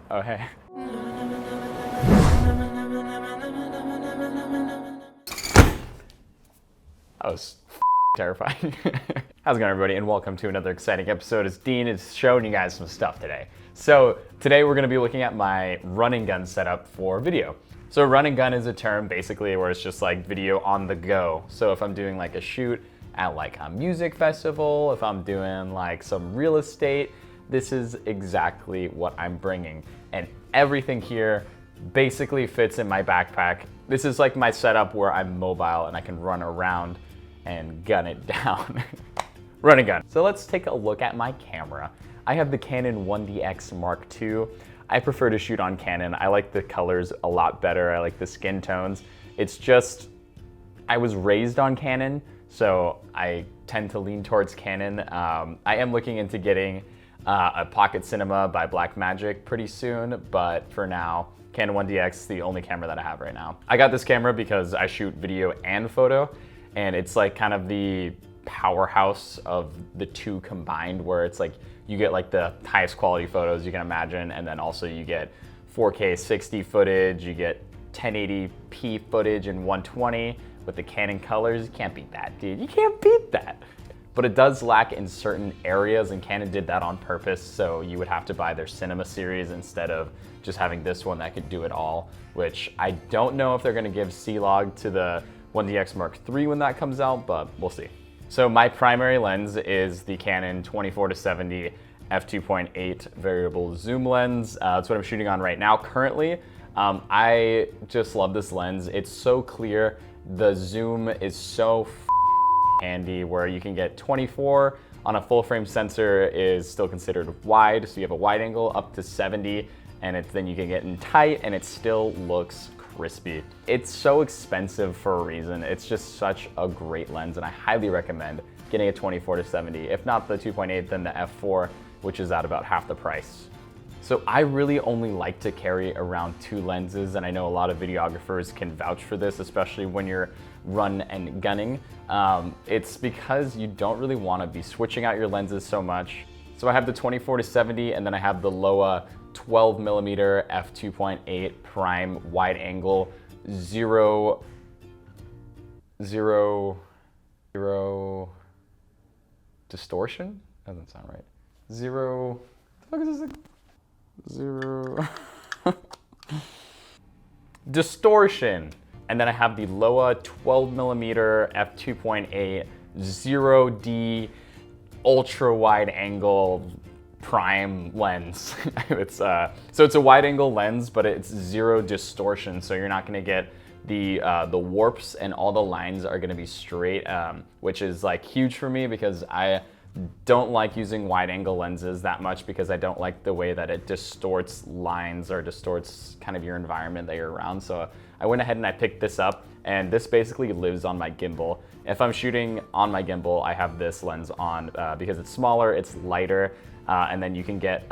Oh, hey. That was terrifying. How's it going, everybody, and welcome to another exciting episode. As Dean is showing you guys some stuff today. So today we're going to be looking at my run and gun setup for video. So run and gun is a term basically where it's just like video on the go. So if I'm doing like a shoot at like a music festival, if I'm doing like some real estate, this is exactly what I'm bringing. And everything here basically fits in my backpack. This is like my setup where I'm mobile and I can run around and gun it down. Run and gun. So let's take a look at my camera. I have the Canon 1DX Mark II. I prefer to shoot on Canon. I like the colors a lot better. I like the skin tones. It's just, I was raised on Canon, so I tend to lean towards Canon. I am looking into getting a Pocket Cinema by Blackmagic pretty soon, but for now, Canon 1DX is the only camera that I have right now. I got this camera because I shoot video and photo, and it's like kind of the powerhouse of the two combined, where it's like you get like the highest quality photos you can imagine, and then also you get 4K 60 footage, you get 1080p footage in 120 with the Canon colors. You can't beat that, dude. You can't beat that. But it does lack in certain areas, and Canon did that on purpose, so you would have to buy their Cinema series instead of just having this one that could do it all, which I don't know if they're gonna give C-Log to the 1DX Mark III when that comes out, but we'll see. So my primary lens is the Canon 24-70 f2.8 variable zoom lens. That's what I'm shooting on right now currently. I just love this lens. It's so clear. The zoom is so handy, where you can get 24 on a full frame sensor is still considered wide, so you have a wide angle up to 70, and then you can get in tight and it still looks crispy. It's so expensive for a reason. It's just such a great lens, and I highly recommend getting a 24-70. If not the 2.8, then the f4, which is at about half the price. So I really only like to carry around two lenses, and I know a lot of videographers can vouch for this, especially when you're run and gunning. It's because you don't really want to be switching out your lenses so much. So I have the 24-70, and then I have the Loa 12mm f2.8 prime wide angle, zero distortion? That doesn't sound right. Zero, what the fuck is this? Zero distortion. And then I have the Loa 12mm f2.8 0D ultra wide angle prime lens. So it's a wide angle lens, but it's zero distortion, so you're not gonna get the warps, and all the lines are gonna be straight, which is like huge for me because I don't like using wide angle lenses that much, because I don't like the way that it distorts lines or distorts kind of your environment that you're around. So I went ahead and I picked this up, and this basically lives on my gimbal. If I'm shooting on my gimbal, I have this lens on because it's smaller, it's lighter, and then you can get,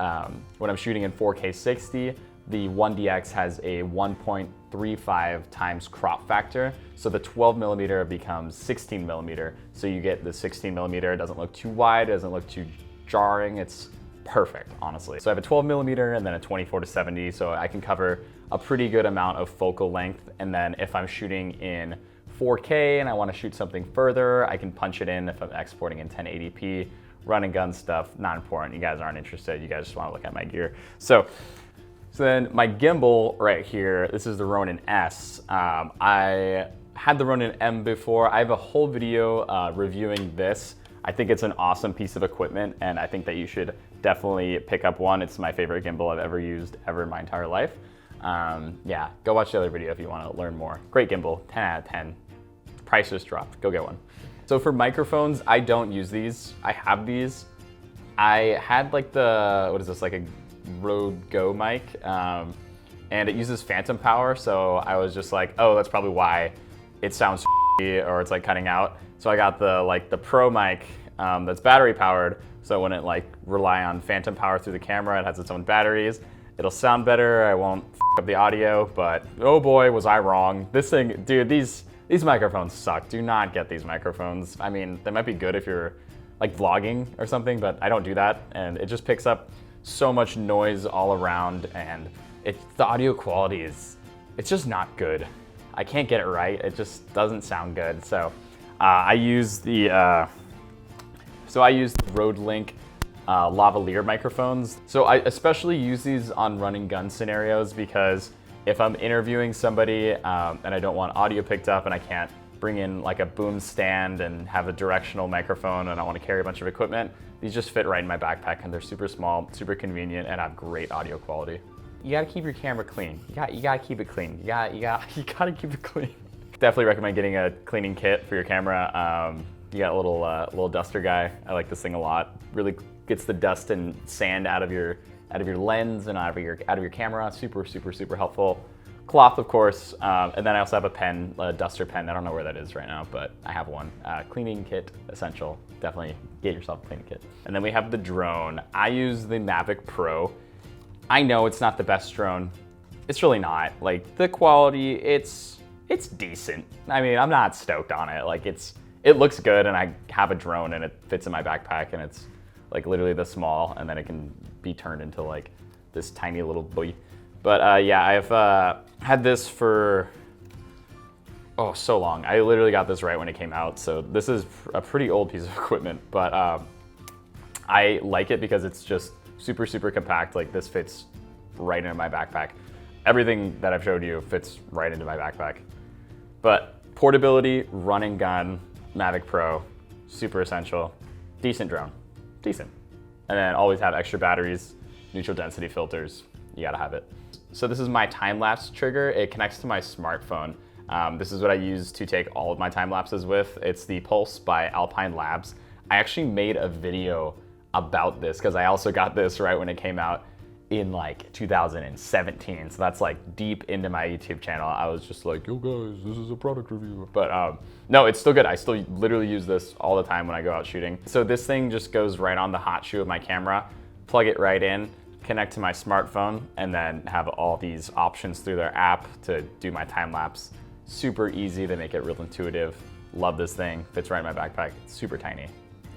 when I'm shooting in 4K 60, the 1DX has a 1.35 times crop factor. So the 12mm becomes 16mm. So you get the 16mm, it doesn't look too wide, it doesn't look too jarring. It's perfect, honestly. So I have a 12mm and then a 24-70, so I can cover a pretty good amount of focal length. And then if I'm shooting in 4K and I want to shoot something further, I can punch it in if I'm exporting in 1080p. Run and gun stuff, not important. You guys aren't interested. You guys just want to look at my gear. So then my gimbal right here, this is the Ronin-s. I had the Ronin-M before. I have a whole video reviewing this. I think it's an awesome piece of equipment, and I think that you should definitely pick up one. It's my favorite gimbal I've ever used in my entire life. Yeah, go watch the other video if you want to learn more. Great gimbal, 10 out of 10. Price just dropped, go get one. So for microphones, I don't use these. I have these. I had like the, what is this, like a Rode Go mic, and it uses phantom power, so I was just like, oh, that's probably why it sounds or it's like cutting out. So I got the Pro mic that's battery powered, so when it like rely on phantom power through the camera, it has its own batteries. It'll sound better, I won't up the audio, but oh boy, was I wrong. This thing, dude, these microphones suck. Do not get these microphones. I mean, they might be good if you're like vlogging or something, but I don't do that, and it just picks up so much noise all around, and the audio quality it's just not good. I can't get it right. It just doesn't sound good. So I use the Rode lavalier microphones. So I especially use these on run and gun scenarios because if I'm interviewing somebody and I don't want audio picked up and I can't bring in like a boom stand and have a directional microphone and I want to carry a bunch of equipment, these just fit right in my backpack and they're super small, super convenient, and have great audio quality. You gotta keep your camera clean. You gotta keep it clean. You gotta keep it clean. Definitely recommend getting a cleaning kit for your camera. You got a little duster guy. I like this thing a lot. Really gets the dust and sand out of your lens and out of your camera. Super helpful. Cloth, of course, and then I also have a pen, a duster pen. I don't know where that is right now, but I have one. Cleaning kit, essential. Definitely get yourself a cleaning kit. And then we have the drone. I use the Mavic Pro. I know it's not the best drone. It's really not. Like, the quality, it's decent. I mean, I'm not stoked on it. Like, it looks good, and I have a drone, and it fits in my backpack, and it's like literally this small, and then it can be turned into like this tiny little boy. But yeah, I've had this for, so long. I literally got this right when it came out. So this is a pretty old piece of equipment, but I like it because it's just super compact. Like, this fits right into my backpack. Everything that I've showed you fits right into my backpack. But portability, run and gun, Mavic Pro, super essential. Decent drone, decent. And then always have extra batteries, neutral density filters, you gotta have it. So this is my time-lapse trigger. It connects to my smartphone. This is what I use to take all of my time lapses with. It's the Pulse by Alpine Labs. I actually made a video about this because I also got this right when it came out in like 2017. So that's like deep into my YouTube channel. I was just like, yo guys, this is a product review. But no, it's still good. I still literally use this all the time when I go out shooting. So this thing just goes right on the hot shoe of my camera, plug it right in, connect to my smartphone, and then have all these options through their app to do my time lapse. Super easy, they make it real intuitive. Love this thing, fits right in my backpack. It's super tiny,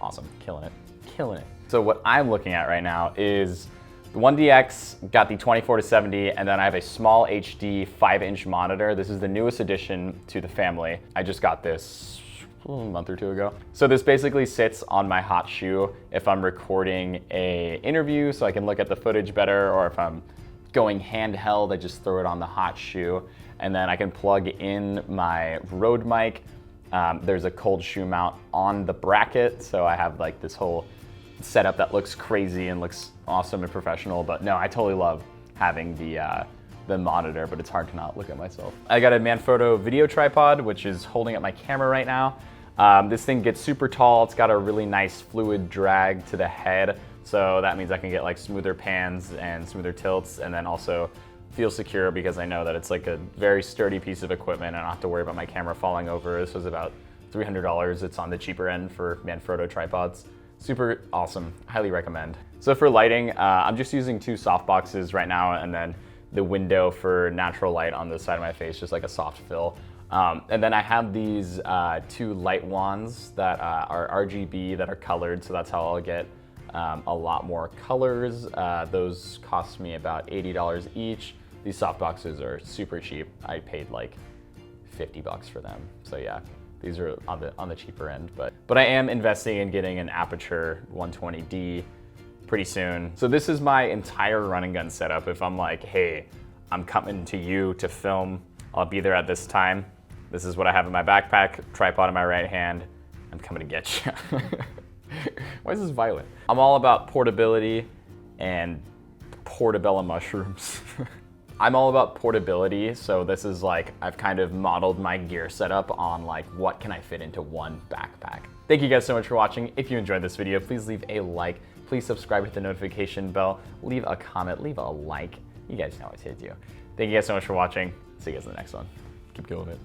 awesome, killing it, killing it. So what I'm looking at right now is the 1DX, got the 24-70, and then I have a small HD 5-inch monitor. This is the newest addition to the family. I just got this a month or two ago. So this basically sits on my hot shoe if I'm recording a interview so I can look at the footage better, or if I'm going handheld, I just throw it on the hot shoe, and then I can plug in my Rode mic. There's a cold shoe mount on the bracket, so I have like this whole setup that looks crazy and looks awesome and professional. But no, I totally love having the monitor, but it's hard to not look at myself. I got a Manfrotto video tripod, which is holding up my camera right now. This thing gets super tall. It's got a really nice fluid drag to the head. So that means I can get like smoother pans and smoother tilts, and then also feel secure because I know that it's like a very sturdy piece of equipment and I don't have to worry about my camera falling over. This was about $300. It's on the cheaper end for Manfrotto tripods. Super awesome, highly recommend. So for lighting, I'm just using 2 softboxes right now, and then the window for natural light on the side of my face, just like a soft fill. And then I have these 2 light wands that are RGB that are colored, so that's how I'll get a lot more colors. Those cost me about $80 each. These softboxes are super cheap. I paid like $50 for them. So yeah, these are on the cheaper end, but I am investing in getting an Aperture 120D pretty soon. So this is my entire run and gun setup. If I'm like, hey, I'm coming to you to film, I'll be there at this time. This is what I have in my backpack, tripod in my right hand. I'm coming to get you. Why is this violent? I'm all about portability and portobello mushrooms. I'm all about portability, so this is like, I've kind of modeled my gear setup on like, what can I fit into one backpack? Thank you guys so much for watching. If you enjoyed this video, please leave a like, please subscribe, hit the notification bell, leave a comment, leave a like. You guys know what to do. Thank you guys so much for watching. See you guys in the next one. Keep killing it.